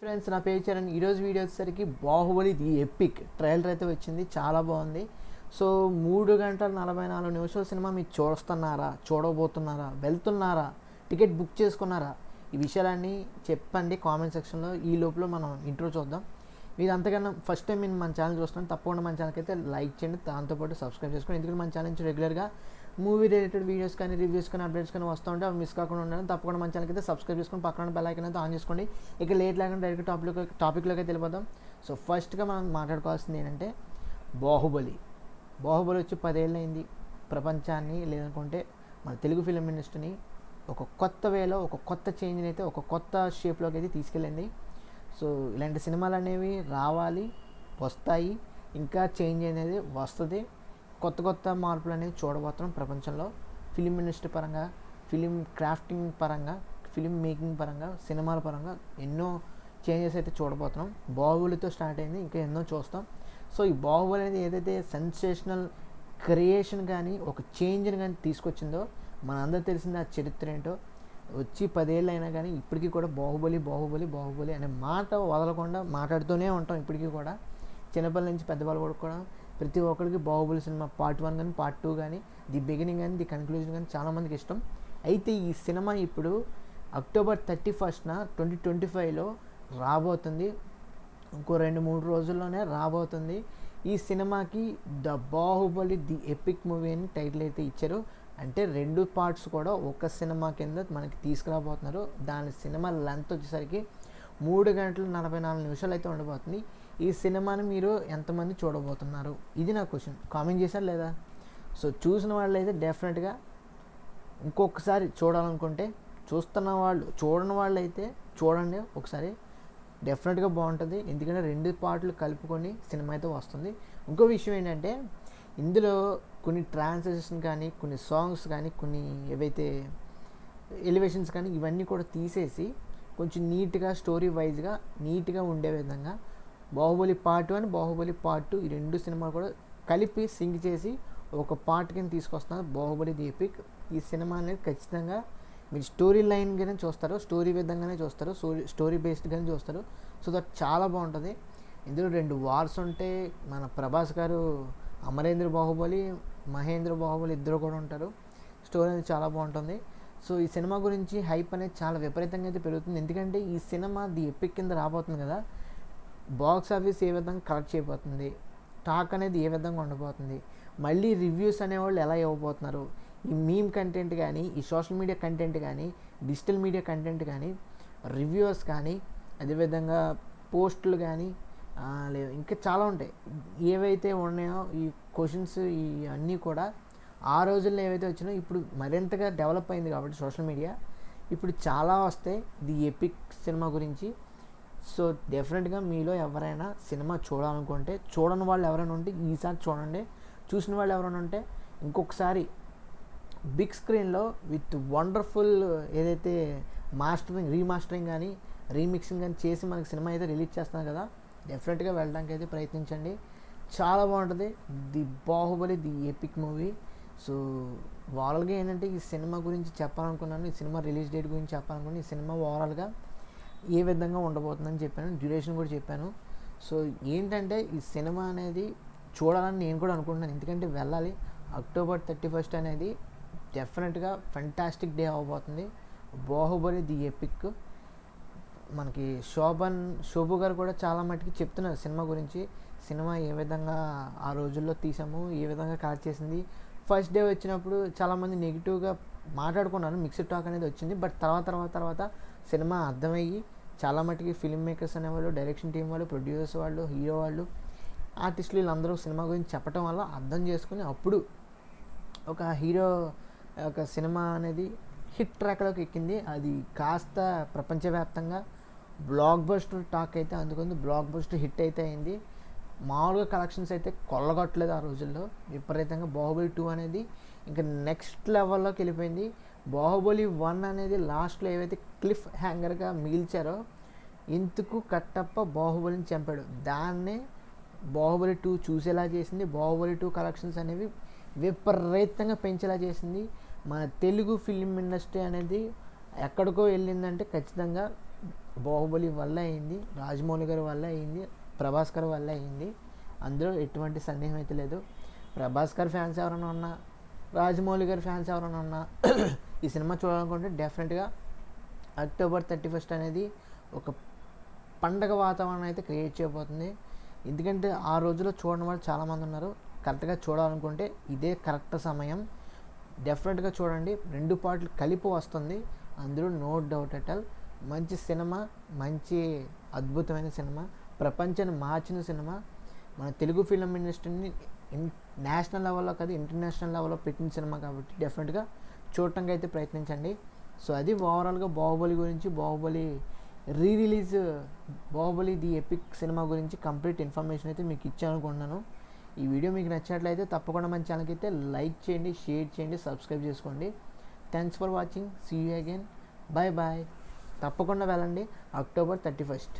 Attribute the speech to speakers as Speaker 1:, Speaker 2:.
Speaker 1: Friends, నా పేరు చరణ్. ఈరోజు వీడియో వచ్చేసరికి బాహుబలి ది ఎపిక్ ట్రైలర్ అయితే వచ్చింది. చాలా బాగుంది. సో 3 గంటల 44 నిమిషాల సినిమా మీరు చూస్తున్నారా, చూడబోతున్నారా, వెళ్తున్నారా, టికెట్ బుక్ చేసుకున్నారా? ఈ విషయాలన్నీ చెప్పండి కామెంట్ సెక్షన్లో. ఈ లోపల మనం ఇంట్రో చూద్దాం. మీరు అంతకన్నా ఫస్ట్ టైం నేను మన ఛానల్ చూస్తున్నాను, తప్పకుండా మన ఛానల్కి అయితే లైక్ చేయండి, దాంతోపాటు సబ్స్క్రైబ్ చేసుకోండి. ఎందుకంటే మన ఛానల్ నుంచి రెగ్యులర్గా మూవీ రిలేటెడ్ వీడియోస్ కానీ, రివ్యూస్ కానీ, అప్డేట్స్ కానీ వస్తూ ఉంటే అవి మిస్ కాకుండా ఉండాలని తప్పకుండా మన ఛానల్కి అయితే సబ్స్క్రైబ్ చేసుకొని పక్కన బెల్ ఐకాన్ అయితే ఆన్ చేసుకోండి. ఇక లేట్ లేకుండా డైరెక్ట్ టాపిక్లోకి అయితే వెళ్ళిపోదాం. సో ఫస్ట్గా మనం మాట్లాడుకోవాల్సింది ఏంటంటే బాహుబలి వచ్చి 10 ఏళ్ళు అయింది. ప్రపంచాన్ని లేదనుకుంటే మన తెలుగు ఫిలిం ఇండస్ట్రీని ఒక కొత్త వేలో, ఒక కొత్త చేంజ్ని అయితే, ఒక కొత్త షేప్లోకి అయితే తీసుకెళ్ళింది. సో ఇలాంటి సినిమాలు అనేవి రావాలి, వస్తాయి, ఇంకా చేంజ్ అనేది వస్తుంది. కొత్త కొత్త మార్పులు అనేవి చూడబోతున్నాం ప్రపంచంలో. ఫిలిం ఇండస్ట్రీ పరంగా, ఫిలిం క్రాఫ్టింగ్ పరంగా, ఫిలిం మేకింగ్ పరంగా, సినిమాల పరంగా ఎన్నో చేంజెస్ అయితే చూడబోతున్నాం. బాహుబలితో స్టార్ట్ అయింది, ఇంకా ఎన్నో చూస్తాం. సో ఈ బాహుబలి అనేది ఏదైతే సెన్సేషనల్ క్రియేషన్ కానీ, ఒక చేంజ్ని కానీ తీసుకొచ్చిందో, మనందరూ తెలిసింది ఆ చరిత్ర ఏంటో. వచ్చి 10 ఏళ్ళు అయినా కానీ ఇప్పటికీ కూడా బాహుబలి బాహుబలి బాహుబలి అనే మాట వదలకుండా మాట్లాడుతూనే ఉంటాం. ఇప్పటికీ కూడా చిన్నపిల్లల నుంచి పెద్దవాళ్ళ వరకు కూడా ప్రతి ఒక్కరికి బాహుబలి సినిమా పార్ట్ 1 కానీ, పార్ట్ 2 కానీ, ది బిగినింగ్ కానీ, ది కన్క్లూజన్ కానీ చాలామందికి ఇష్టం. అయితే ఈ సినిమా ఇప్పుడు అక్టోబర్ 31న 2025లో రాబోతుంది. ఇంకో 2-3 రోజుల్లోనే రాబోతుంది. ఈ సినిమాకి the Baahubali the epic movie అని టైటిల్ అయితే ఇచ్చారు. అంటే 2 పార్ట్స్ కూడా ఒక సినిమా కింద మనకి తీసుకురాబోతున్నారు. దాని సినిమా లెంత్ వచ్చేసరికి 3 గంటల 44 నిమిషాలు అయితే ఉండబోతుంది. ఈ సినిమాని మీరు ఎంతమంది చూడబోతున్నారు? ఇది నా క్వశ్చన్. కామెంట్ చేశారు లేదా? సో చూసిన వాళ్ళు అయితే డెఫినెట్గా ఇంకొకసారి చూడాలనుకుంటే చూస్తున్న వాళ్ళు, చూడని వాళ్ళు అయితే చూడండి ఒకసారి. డెఫినెట్గా బాగుంటుంది. ఎందుకంటే 2 పార్ట్లు కలుపుకొని సినిమా అయితే వస్తుంది. ఇంకో విషయం ఏంటంటే ఇందులో కొన్ని ట్రాన్స్లేషన్ కానీ, కొన్ని సాంగ్స్ కానీ, కొన్ని ఏవైతే ఎలివేషన్స్ కానీ ఇవన్నీ కూడా తీసేసి కొంచెం నీట్గా స్టోరీ వైజ్గా నీట్గా ఉండే విధంగా బాహుబలి పార్ట్ 1, బాహుబలి పార్ట్ 2 ఈ 2 సినిమాలు కూడా కలిపి సింక్ చేసి ఒక పార్ట్ కింద తీసుకొస్తున్నారు బాహుబలి ది ఎపిక్. ఈ సినిమా అనేది ఖచ్చితంగా మీరు స్టోరీ లైన్గానే చూస్తారు, స్టోరీ విధంగానే చూస్తారు, స్టోరీ బేస్డ్గానే చూస్తారు. సో దట్ చాలా బాగుంటుంది. ఇందులో 2 వార్స్ ఉంటాయి. మన ప్రభాస్ గారు అమరేంద్ర బాహుబలి, మహేంద్ర బాహుబలి ఇద్దరు కూడా ఉంటారు. స్టోరీ అనేది చాలా బాగుంటుంది. సో ఈ సినిమా గురించి హైప్ అనేది చాలా విపరీతంగా అయితే పెరుగుతుంది. ఎందుకంటే ఈ సినిమా ది ఎపిక్ కింద రాబోతుంది కదా. బాక్స్ ఆఫీస్ ఏ విధంగా కలెక్ట్ చేయబోతుంది, టాక్ అనేది ఏ విధంగా ఉండబోతుంది, మళ్ళీ రివ్యూస్ అనేవాళ్ళు ఎలా ఇవ్వబోతున్నారు, ఈ మీమ్ కంటెంట్ కానీ, ఈ సోషల్ మీడియా కంటెంట్ కానీ, డిజిటల్ మీడియా కంటెంట్ కానీ, రివ్యూస్ కానీ, అదేవిధంగా పోస్టులు కానీ, లేదు ఇంకా చాలా ఉంటాయి. ఏవైతే ఉన్నాయో ఈ క్వశ్చన్స్ ఇవన్నీ కూడా ఆ రోజుల్లో ఏవైతే వచ్చినాయో ఇప్పుడు మరింతగా డెవలప్ అయింది కాబట్టి సోషల్ మీడియా ఇప్పుడు చాలా వస్తాయి ది ఎపిక్ సినిమా గురించి. సో డెఫినెట్గా మీలో ఎవరైనా సినిమా చూడాలనుకుంటే, చూడని వాళ్ళు ఎవరైనా ఉంటే ఈసారి చూడండి. చూసిన వాళ్ళు ఎవరైనా ఉంటే ఇంకొకసారి బిగ్ స్క్రీన్లో విత్ వండర్ఫుల్ ఏదైతే రీమాస్టరింగ్ కానీ, రీమిక్సింగ్ కానీ చేసి మనకి సినిమా అయితే రిలీజ్ చేస్తున్నాం కదా, డెఫినెట్గా వెళ్ళడానికి అయితే ప్రయత్నించండి. చాలా బాగుంటుంది the Baahubali the epic movie. So ఓవరాల్గా ఏంటంటే ఈ సినిమా గురించి చెప్పాలనుకున్నాను, ఈ సినిమా రిలీజ్ డేట్ గురించి చెప్పాలనుకున్నాను, ఈ సినిమా ఓవరాల్గా ఏ విధంగా ఉండబోతుందని చెప్పాను, డ్యూరేషన్ కూడా చెప్పాను. సో ఏంటంటే ఈ సినిమా అనేది చూడాలని నేను కూడా అనుకుంటున్నాను. ఎందుకంటే వెళ్ళాలి. అక్టోబర్ 31 అనేది డెఫినెట్గా ఫెంటాస్టిక్ డే అవ్వబోతుంది. Baahubali the epic. మనకి శోభు గారు కూడా చాలా మటుకి చెప్తున్నారు సినిమా గురించి. సినిమా ఏ విధంగా ఆ రోజుల్లో తీసాము, ఏ విధంగా కలెక్ట్ చేసింది. ఫస్ట్ డే వచ్చినప్పుడు చాలామంది నెగిటివ్గా మాట్లాడుకున్నారు, మిక్స్డ్ టాక్ అనేది వచ్చింది. బట్ తర్వాత సినిమా అర్థమయ్యి చాలా మటుకి ఫిల్మ్ మేకర్స్ అనేవాళ్ళు, డైరెక్షన్ టీం వాళ్ళు, ప్రొడ్యూసర్స్ వాళ్ళు, హీరో వాళ్ళు, ఆర్టిస్టులు వీళ్ళందరూ సినిమా గురించి చెప్పడం వల్ల అర్థం చేసుకుని అప్పుడు ఒక హీరో ఒక సినిమా అనేది హిట్ ట్రాక్లోకి ఎక్కింది. అది కాస్త ప్రపంచవ్యాప్తంగా బ్లాక్ బస్టర్ టాక్ అయితే అందుకుంది, బ్లాక్ బస్టర్ హిట్ అయితే అయింది. మామూలుగా కలెక్షన్స్ అయితే కొల్లగొట్టలేదు ఆ రోజుల్లో. విపరీతంగా బాహుబలి 2 అనేది ఇంకా నెక్స్ట్ లెవెల్లోకి వెళ్ళిపోయింది. బాహుబలి 1 అనేది లాస్ట్లో ఏవైతే క్లిఫ్ హ్యాంగర్గా మిగిల్చారో, ఇందుకు కట్టప్ప బాహుబలిని చంపాడు, దాన్నే బాహుబలి 2 చూసేలా చేసింది. బాహుబలి 2 కలెక్షన్స్ అనేవి విపరీతంగా పెంచేలా చేసింది. మన తెలుగు ఫిలిం ఇండస్ట్రీ అనేది ఎక్కడికో వెళ్ళిందంటే ఖచ్చితంగా బాహుబలి వల్ల అయింది, రాజమౌళి గారి వల్ల అయింది, ప్రభాస్ గారి వల్ల అయింది. అందులో ఎటువంటి సందేహం అయితే లేదు. ప్రభాస్ గారి ఫ్యాన్స్ ఎవరైనా ఉన్నా, రాజమౌళి గారి ఫ్యాన్స్ ఎవరైనా ఉన్నా ఈ సినిమా చూడాలనుకుంటే డెఫినెట్గా అక్టోబర్ 31 అనేది ఒక పండగ వాతావరణం అయితే క్రియేట్ చేయబోతుంది. ఎందుకంటే ఆ రోజులో చూడని వాళ్ళు చాలామంది ఉన్నారు. కరెక్ట్గా చూడాలనుకుంటే ఇదే కరెక్ట్ సమయం. డెఫినెట్గా చూడండి, 2 పార్ట్లు కలిపి వస్తుంది, అందులో నో డౌట్ అట్ ఆల్. మంచి సినిమా, మంచి అద్భుతమైన సినిమా, ప్రపంచాన్ని మార్చిన సినిమా, మన తెలుగు ఫిలిం ఇండస్ట్రీని నేషనల్ లెవెల్లో కాదు ఇంటర్నేషనల్ లెవెల్లో పెట్టిన సినిమా కాబట్టి డెఫినెట్గా చూడటానికి అయితే ప్రయత్నించండి. సో అది ఓవరాల్గా బాహుబలి గురించి, Baahubali release, Baahubali the epic cinema గురించి కంప్లీట్ ఇన్ఫర్మేషన్ అయితే మీకు ఇచ్చానుకుంటున్నాను. ఈ వీడియో మీకు నచ్చినట్లయితే తప్పకుండా మన ఛానల్కి అయితే లైక్ చేయండి, షేర్ చేయండి, సబ్స్క్రైబ్ చేసుకోండి. Thanks for watching, see you again, bye bye. తప్పకుండా వెళ్ళండి October 31.